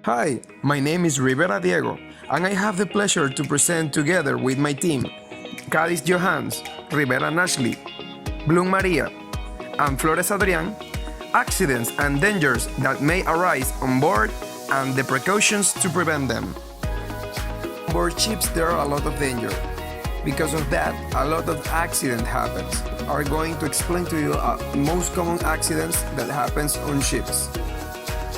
Hi, my name is Rivera Diego, and I have the pleasure to present together with my team, Cádiz Johans, Rivera Nashley, Bloom Maria, and Flores Adrián, accidents and dangers that may arise on board and the precautions to prevent them. On board ships there are a lot of danger. Because of that, a lot of accident happens. Are going to explain to you most common accidents that happens on ships.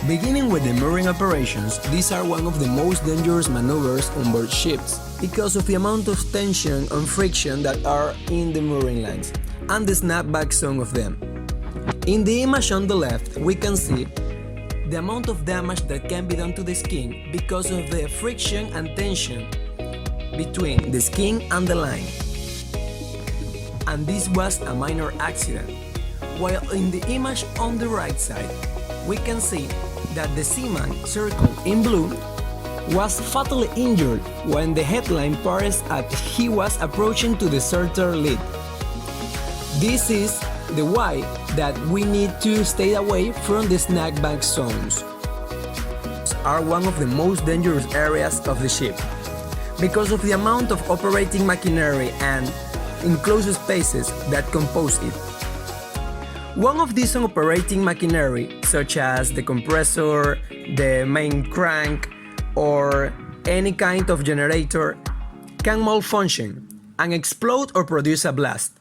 Beginning with the mooring operations, these are one of the most dangerous maneuvers on board ships because of the amount of tension and friction that are in the mooring lines and the snapback zone of them. In the image on the left, we can see the amount of damage that can be done to the skin because of the friction and tension between the skin and the line. And this was a minor accident. While in the image on the right side, we can see that the seaman circled in blue was fatally injured when the headline parted as he was approaching to the center lead. This is the why that we need to stay away from the snapback zones. Are one of the most dangerous areas of the ship because of the amount of operating machinery and enclosed spaces that compose it. One of these operating machinery, such as the compressor, the main crank, or any kind of generator, can malfunction and explode or produce a blast.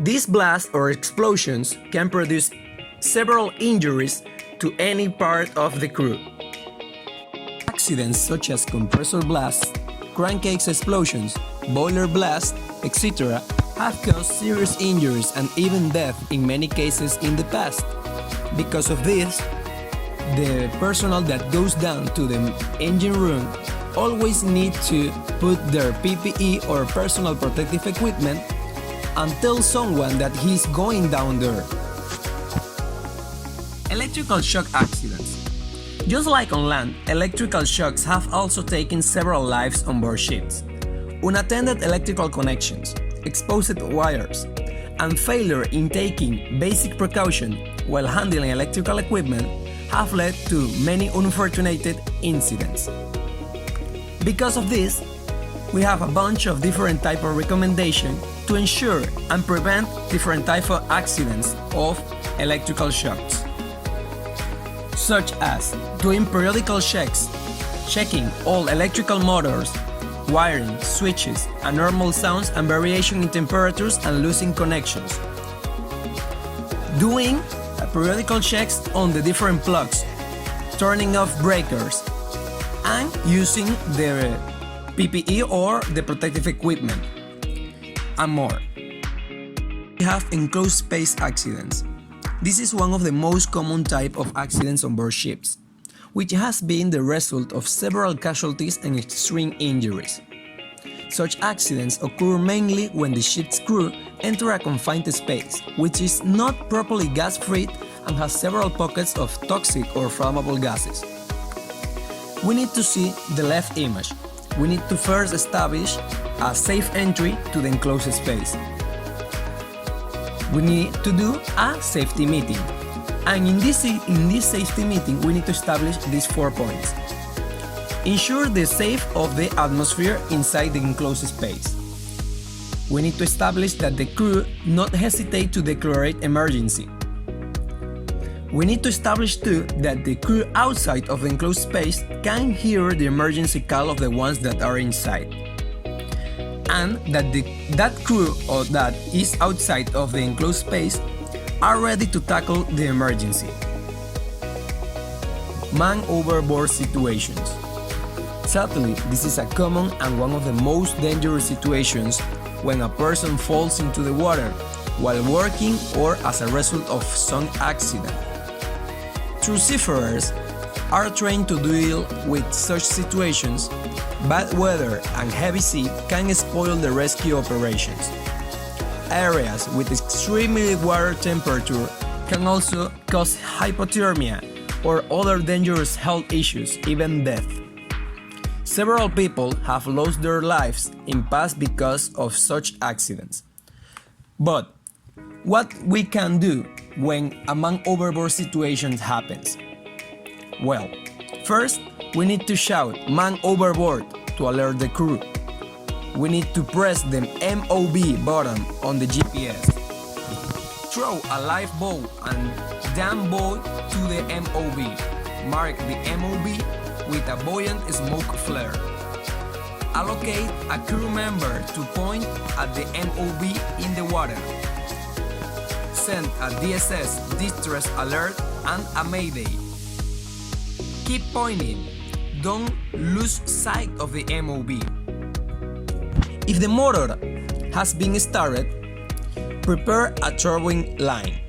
These blasts or explosions can produce several injuries to any part of the crew. Accidents such as compressor blasts, crankcase explosions, boiler blasts, etc. have caused serious injuries and even death in many cases in the past. Because of this, the personnel that goes down to the engine room always need to put their PPE or personal protective equipment and tell someone that he's going down there. Electrical shock accidents. Just like on land, electrical shocks have also taken several lives on board ships. Unattended electrical connections, exposed wires, and failure in taking basic precaution while handling electrical equipment have led to many unfortunate incidents. Because of this, we have a bunch of different type of recommendations to ensure and prevent different type of accidents of electrical shocks, such as doing periodical checks, checking all electrical motors, wiring, switches, abnormal sounds and variation in temperatures and losing connections. Doing periodical checks on the different plugs, turning off breakers, and using the PPE or the protective equipment, and more. We have enclosed space accidents. This is one of the most common type of accidents on board ships, which has been the result of several casualties and extreme injuries. Such accidents occur mainly when the ship's crew enter a confined space, which is not properly gas-free and has several pockets of toxic or flammable gases. We need to see the left image. We need to first establish a safe entry to the enclosed space. We need to do a safety meeting. And in this safety meeting, we need to establish these 4 points. Ensure the safe of the atmosphere inside the enclosed space. We need to establish that the crew not hesitate to declare emergency. We need to establish too that the crew outside of the enclosed space can hear the emergency call of the ones that are inside. And that that crew or that is outside of the enclosed space are ready to tackle the emergency. Man overboard situations. Sadly, this is a common and one of the most dangerous situations when a person falls into the water while working or as a result of some accident. True seafarers are trained to deal with such situations. Bad weather and heavy sea can spoil the rescue operations. Areas with extremely water temperature can also cause hypothermia or other dangerous health issues, even death. Several people have lost their lives in past because of such accidents. But what we can do when a man overboard situation happens? Well, First, we need to shout "Man overboard" to alert the crew. We need to press the MOB button on the GPS. Throw a lifeboat and damn buoy to the MOB. Mark the MOB with a buoyant smoke flare. Allocate a crew member to point at the MOB in the water. Send a DSS distress alert and a mayday. Keep pointing. Don't lose sight of the MOB. If the motor has been started, prepare a turbine line.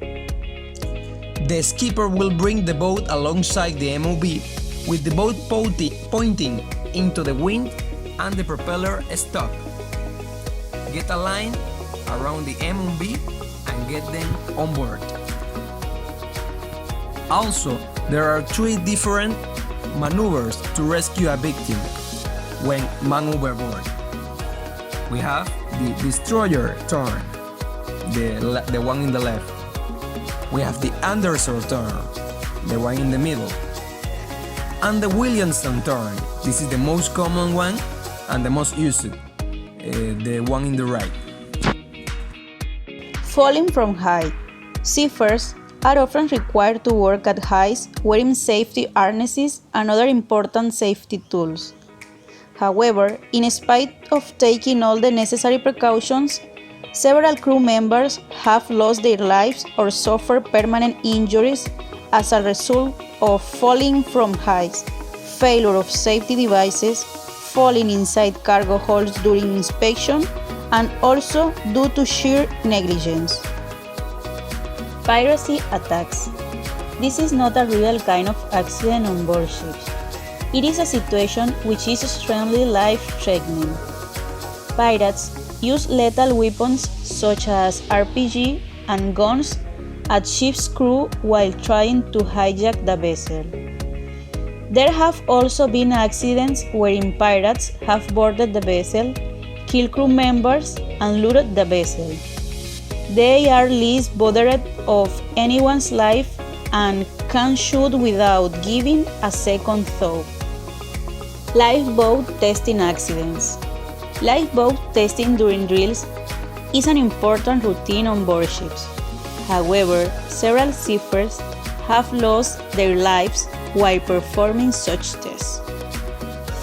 The skipper will bring the boat alongside the MOB with the boat pointing into the wind and the propeller stop. Get a line around the MOB and get them on board. Also, there are 3 different maneuvers to rescue a victim when man overboard. We have the destroyer turn, the one in the left. We have the Anderson turn, the one in the middle. And the Williamson turn. This is the most common one and the most used, the one in the right. Falling from height. Seafarers are often required to work at heights wearing safety harnesses and other important safety tools. However, in spite of taking all the necessary precautions, several crew members have lost their lives or suffered permanent injuries as a result of falling from heights, failure of safety devices, falling inside cargo holds during inspection, and also due to sheer negligence. Piracy attacks. This is not a real kind of accident on board ships. It is a situation which is extremely life-threatening. Pirates use lethal weapons such as RPG and guns at ship's crew while trying to hijack the vessel. There have also been accidents wherein pirates have boarded the vessel, killed crew members, and looted the vessel. They are least bothered of anyone's life and can shoot without giving a second thought. Lifeboat testing accidents. Lifeboat testing during drills is an important routine on board ships. However, several seafarers have lost their lives while performing such tests.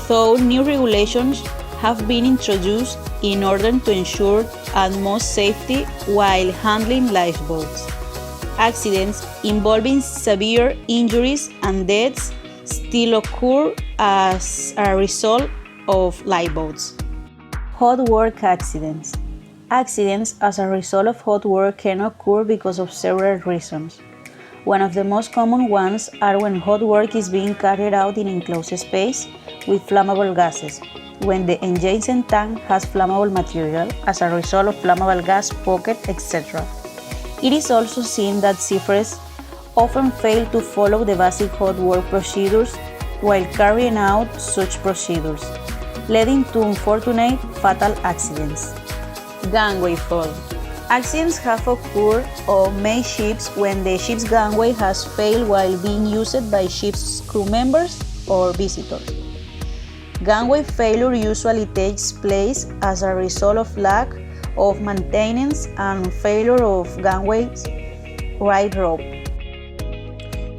Though new regulations have been introduced in order to ensure utmost safety while handling lifeboats. Accidents involving severe injuries and deaths still occur as a result of lifeboats. Hot work accidents. Accidents as a result of hot work can occur because of several reasons. One of the most common ones are when hot work is being carried out in enclosed space with flammable gases, when the engine tank has flammable material as a result of flammable gas pocket, etc. It is also seen that seafarers often fail to follow the basic hot work procedures while carrying out such procedures, leading to unfortunate fatal accidents. Gangway fall. Accidents have occurred on main ships when the ship's gangway has failed while being used by ship's crew members or visitors. Gangway failure usually takes place as a result of lack of maintenance and failure of gangway's right rope.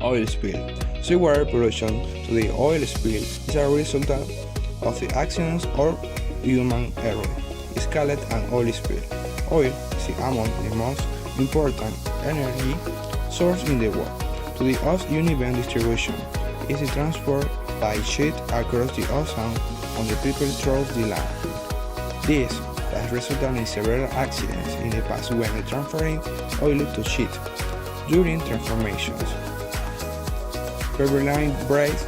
Oil spill. Seawater pollution to the oil spill is a result of the accidents or human error. It's called an oil spill. Oil is among the most important energy source in the world. To the uneven distribution is the transport by ship across the ocean on the people through the land. This has resulted in several accidents in the past when transferring oil to ship during transformations, turbine breaks,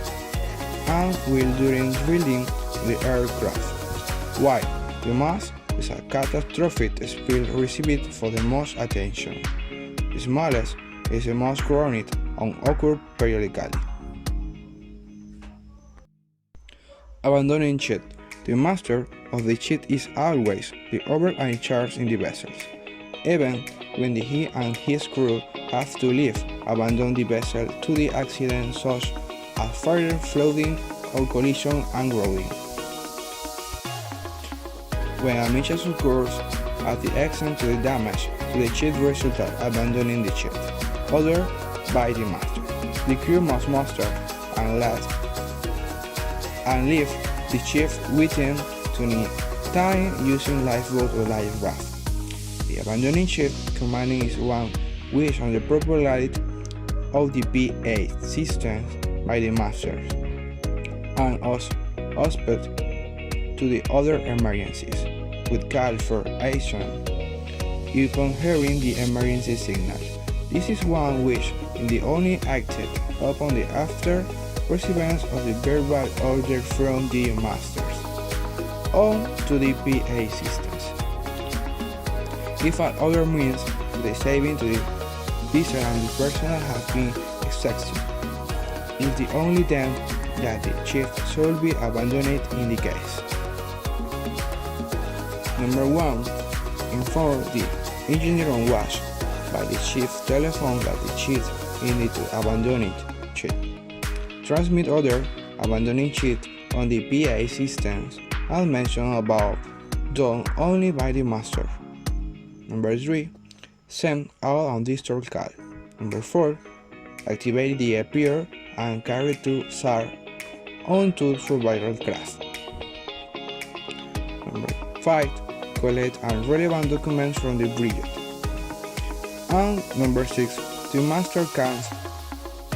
and will during drilling the aircraft. Why? The most is a catastrophic spill received for the most attention. The smallest is the most chronic and occur periodically. Abandoning ship. The master of the ship is always the over and in charge in the vessels. Even when he and his crew have to leave, abandon the vessel to the accident such as further flooding or collision and growing. When a mischief occurs at the extent to the damage to the ship results abandoning the ship, ordered by the master. The crew must muster and leave the ship within 20 time using lifeboat or life raft. The abandoning ship commanding is one which on the proper light of the PA systems by the masters and aspect to the other emergencies with call for action upon hearing the emergency signal. This is one which is the only acted upon the after receivance of the verbal order from the masters on to the PA systems. If at other means the saving to the vessel and the personnel have been exhausted, is the only then that the ship should be abandoned in the case. Number 1. Inform the engineer on watch by the ship's telephone that the ship is need to abandon it. Transmit other abandoning ship on the PA systems as mentioned above, done only by the master. Number 3. Send out on disturb call. Number 4. Activate the appear and carry to SAR onto survival craft. Number 5. Collect and relevant documents from the bridge. And number 6. The master can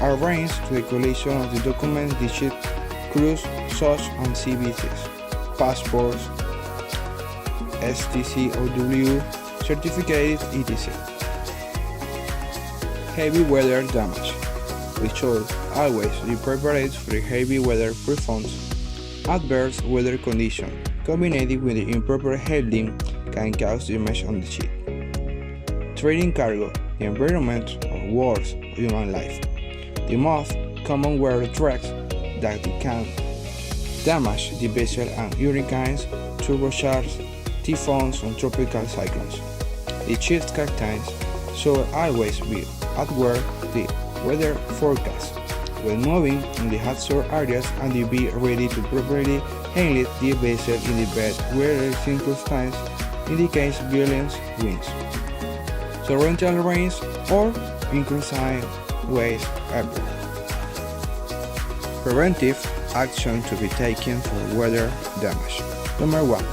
arrange to the collection of the documents the ship crews such as CVCs, passports, STCOW, certificates, etc. Heavy weather damage. We should always be prepared for the heavy weather performs. Adverse weather conditions combined with the improper handling can cause damage on the ship. Trading cargo, the environment, or worse, human life. The most common were threats that can damage the vessel and hurricanes, turbocharged, typhoons, and tropical cyclones. The ship's captains should always be aware of the weather forecast when moving in the hazard areas and be ready to properly handle the vessel in the bad weather circumstances indicates violent winds, torrential rains, or increasing waves ever. Preventive action to be taken for weather damage. Number 1.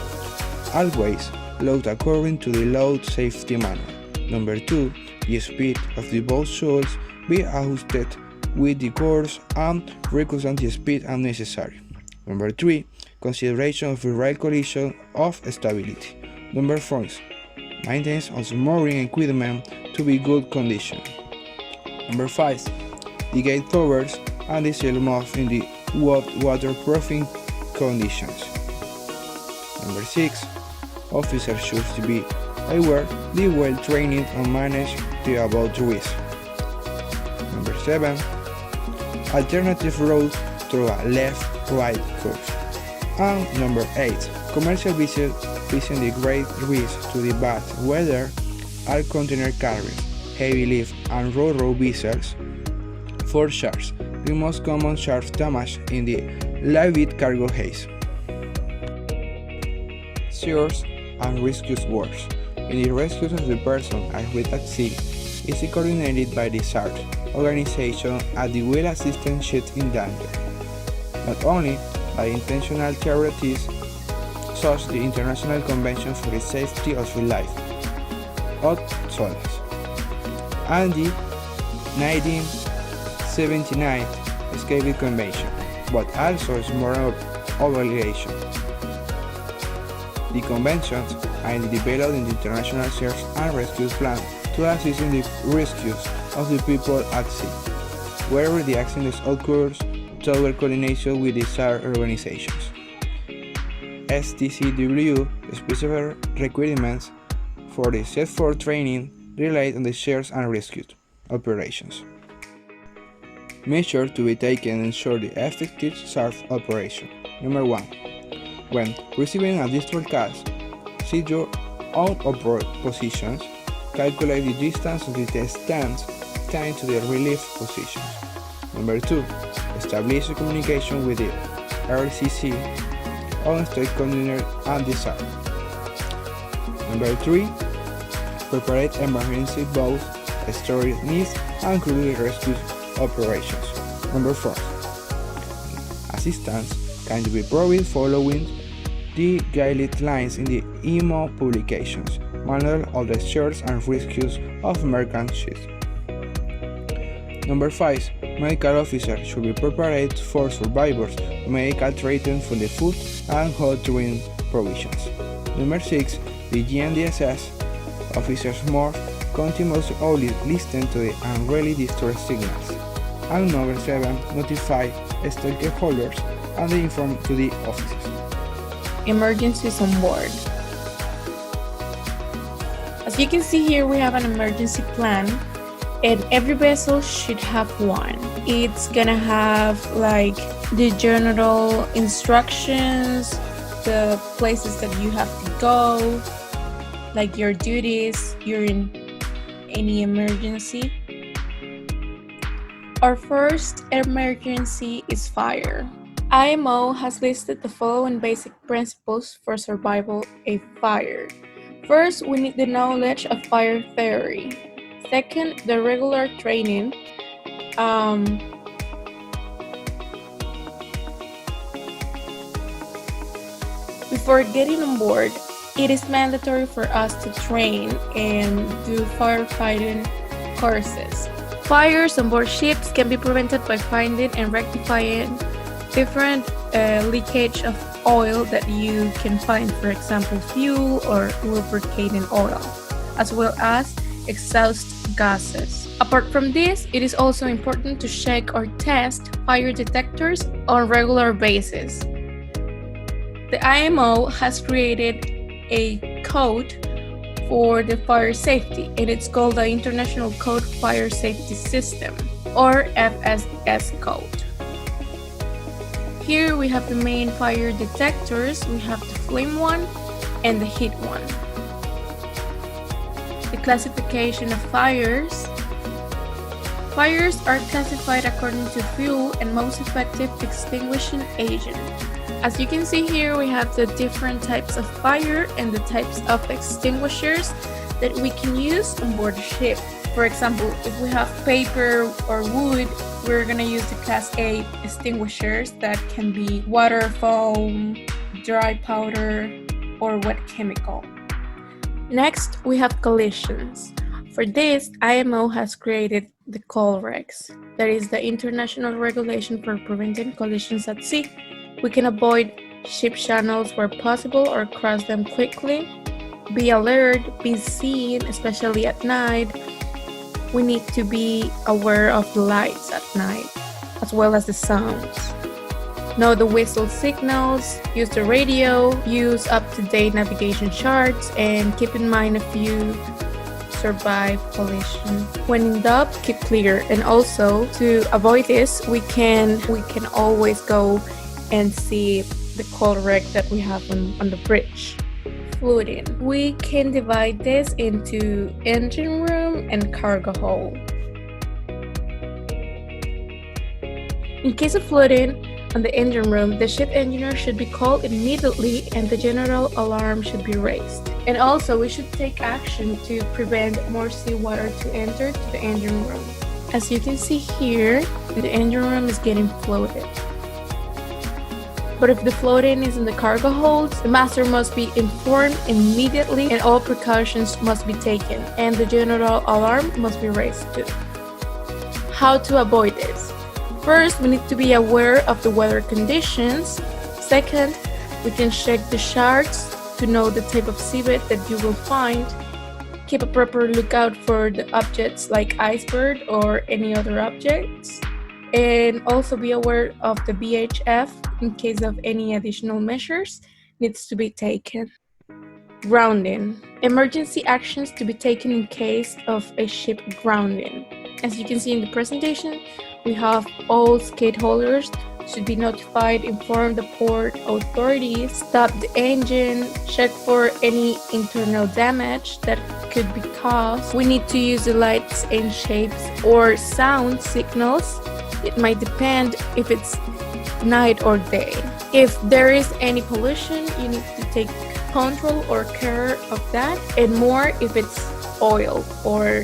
Always load according to the load safety manual. Number 2. The speed of the boat should be adjusted with the course and reducing the speed unnecessary. Number 3. Consideration of the right collision of stability. Number 4. Maintenance of the mooring equipment to be good condition. Number 5. The gate covers and the sail mouth in the waterproofing conditions. Number 6. Officers should be aware, be well trained and manage the about risk. Number 7. Alternative route through a left-right course. And number 8. Commercial vessels facing the great risk to the bad weather are container carriers, heavy lift and ro-ro vessels. For sharks, the most common shark damage in the live cargo haze. Search and rescue works. In the rescue of the person at sea is coordinated by the SART organization at the well assistant ship in danger, not only by intentional charities such as the International Convention for the Safety of Life, (OTSOLAS), and the 1979 Escape Convention, but also its moral obligation. The conventions are developed in the International Search and Rescue Plan to assist in the rescues of the people at sea, wherever the accident occurs, toward coordination with the SAR organizations. STCW specific requirements for the set for training relate on the search and rescue operations. Measures to be taken to ensure the effective SARF operation. Number 1. When receiving a distress call, see your on-board positions, calculate the distance of the stance time to the relief positions. Number 2. Establish communication with the RCC on state container and disarm. Number 3. Prepare emergency boats, storage needs, and crew rescue operations. Number 4. Assistance can be provided following the guidelines in the IMO publications, Manual of the Search and Rescues of Emergencies. Number 5. Medical officers should be prepared for survivors, medical treatment for the food and hot drink provisions. Number 6. The GNDSS officers must continuously listen to the unruly distress signals. And number 7. Notify stakeholders and inform to the officers. Emergencies on board. As you can see here, we have an emergency plan, and every vessel should have one. It's gonna have like the general instructions, the places that you have to go, like your duties during any emergency. Our first emergency is fire. IMO has listed the following basic principles for survival a fire. First, we need the knowledge of fire theory. Second, the regular training. Before getting on board, it is mandatory for us to train and do firefighting courses. Fires on board ships can be prevented by finding and rectifying different leakage of oil that you can find, for example, fuel or lubricating oil, as well as exhaust gases. Apart from this, it is also important to check or test fire detectors on regular basis. The IMO has created a code for the fire safety, and it's called the International Code Fire Safety System, or FSS code. Here we have the main fire detectors. We have the flame one and the heat one. The classification of fires. Fires are classified according to fuel and most effective extinguishing agent. As you can see here, we have the different types of fire and the types of extinguishers that we can use on board a ship. For example, if we have paper or wood, we're gonna use the Class A extinguishers that can be water, foam, dry powder, or wet chemical. Next, we have collisions. For this, IMO has created the COLREGs, that is the international regulation for preventing collisions at sea. We can avoid ship channels where possible or cross them quickly. Be alert, be seen, especially at night. We need to be aware of the lights at night, as well as the sounds. Know the whistle signals, use the radio, use up-to-date navigation charts, and keep in mind if you survive collision. When in doubt, keep clear. And also, to avoid this, we can always go and see the COLREG that we have on the bridge. Flooding. We can divide this into engine room and cargo hold. In case of flooding on the engine room, the ship engineer should be called immediately and the general alarm should be raised. And also, we should take action to prevent more seawater to enter to the engine room. As you can see here, the engine room is getting flooded. But if the floating is in the cargo holds, the master must be informed immediately and all precautions must be taken, and the general alarm must be raised too. How to avoid this? First, we need to be aware of the weather conditions. Second, we can check the charts to know the type of seabed that you will find. Keep a proper lookout for the objects like iceberg or any other objects. And also be aware of the VHF in case of any additional measures needs to be taken. Grounding. Emergency actions to be taken in case of a ship grounding. As you can see in the presentation, we have all stakeholders should be notified, inform the port authorities, stop the engine, check for any internal damage that could be caused. We need to use the lights and shapes or sound signals it might depend if it's night or day. If there is any pollution, you need to take control or care of that, and more if it's oil or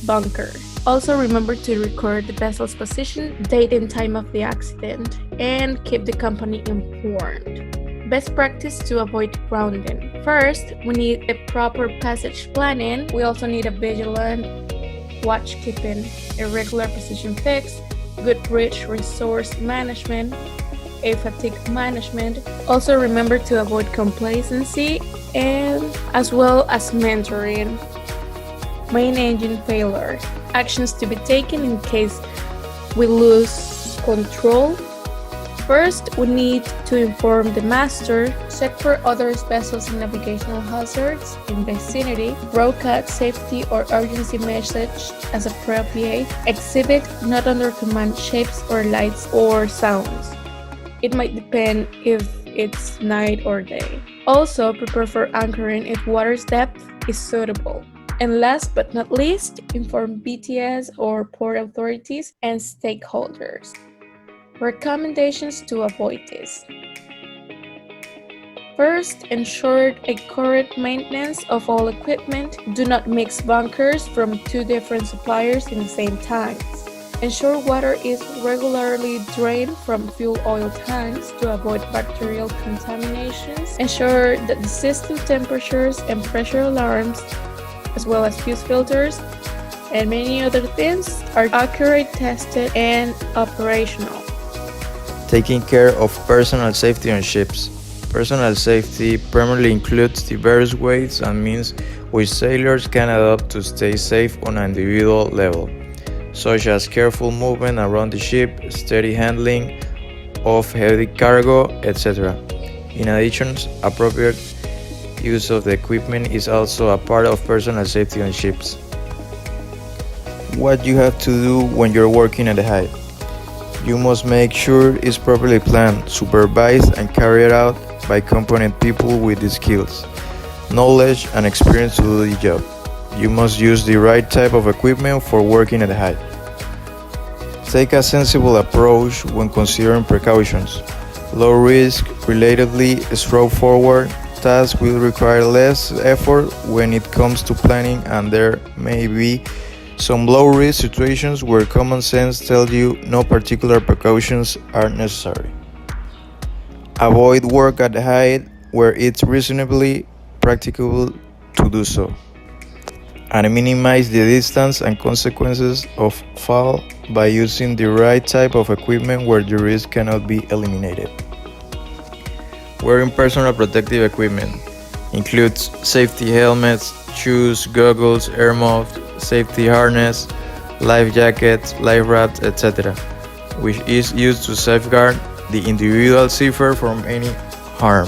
bunker. Also remember to record the vessel's position, date and time of the accident, and keep the company informed. Best practice to avoid grounding. First, we need a proper passage planning. We also need a vigilant watch keeping, a regular position fix, good bridge resource management, a fatigue management. Also remember to avoid complacency and as well as mentoring. Main engine failure. Actions to be taken in case we lose control. First, we need to inform the master, check for other vessels and navigational hazards in vicinity, broadcast safety or urgency message as appropriate, exhibit not under command shapes or lights or sounds. It might depend if it's night or day. Also, prepare for anchoring if water's depth is suitable. And last but not least, inform BTS or port authorities and stakeholders. Recommendations to avoid this. First, ensure a correct maintenance of all equipment. Do not mix bunkers from two different suppliers in the same tanks. Ensure water is regularly drained from fuel oil tanks to avoid bacterial contaminations. Ensure that the system temperatures and pressure alarms, as well as fuse filters and many other things, are accurate, tested, and operational. Taking care of personal safety on ships. Personal safety primarily includes the various ways and means which sailors can adopt to stay safe on an individual level, such as careful movement around the ship, steady handling of heavy cargo, etc. In addition, appropriate use of the equipment is also a part of personal safety on ships. What you have to do when you're working at the height. You must make sure it's properly planned, supervised, and carried out by competent people with the skills, knowledge, and experience to do the job. You must use the right type of equipment for working at the height. Take a sensible approach when considering precautions. Low risk, relatively straightforward tasks will require less effort when it comes to planning, and there may be some low-risk situations where common sense tells you no particular precautions are necessary. Avoid work at height where it's reasonably practicable to do so, and minimize the distance and consequences of fall by using the right type of equipment where the risk cannot be eliminated. Wearing personal protective equipment includes safety helmets, shoes, goggles, air muffs, safety harness, life jackets, life rafts, etc., which is used to safeguard the individual seafarer from any harm.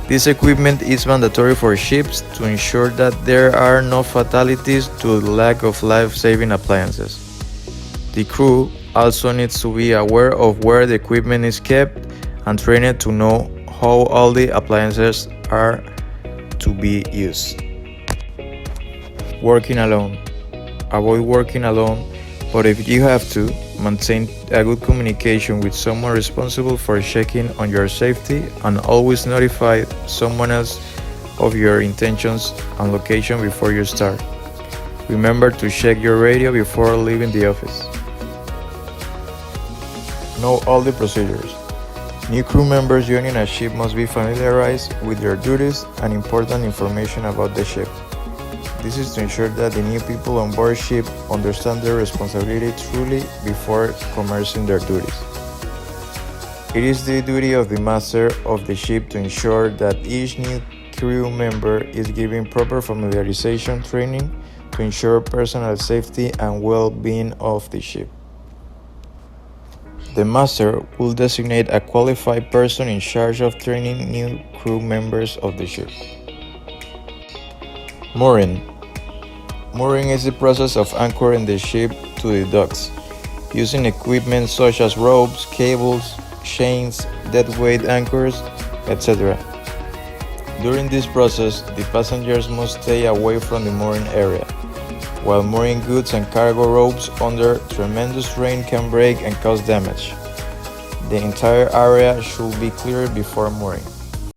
This equipment is mandatory for ships to ensure that there are no fatalities due to the lack of life-saving appliances. The crew also needs to be aware of where the equipment is kept and trained to know how all the appliances are to be used. Working alone. Avoid working alone, but if you have to, maintain a good communication with someone responsible for checking on your safety, and always notify someone else of your intentions and location before you start. Remember to check your radio before leaving the office. Know all the procedures. New crew members joining a ship must be familiarized with their duties and important information about the ship. This is to ensure that the new people on board ship understand their responsibility truly before commencing their duties. It is the duty of the master of the ship to ensure that each new crew member is given proper familiarization training to ensure personal safety and well-being of the ship. The master will designate a qualified person in charge of training new crew members of the ship. Mooring. Mooring is the process of anchoring the ship to the docks, using equipment such as ropes, cables, chains, deadweight anchors, etc. During this process, the passengers must stay away from the mooring area. while mooring goods and cargo ropes under tremendous rain can break and cause damage. The entire area should be cleared before mooring.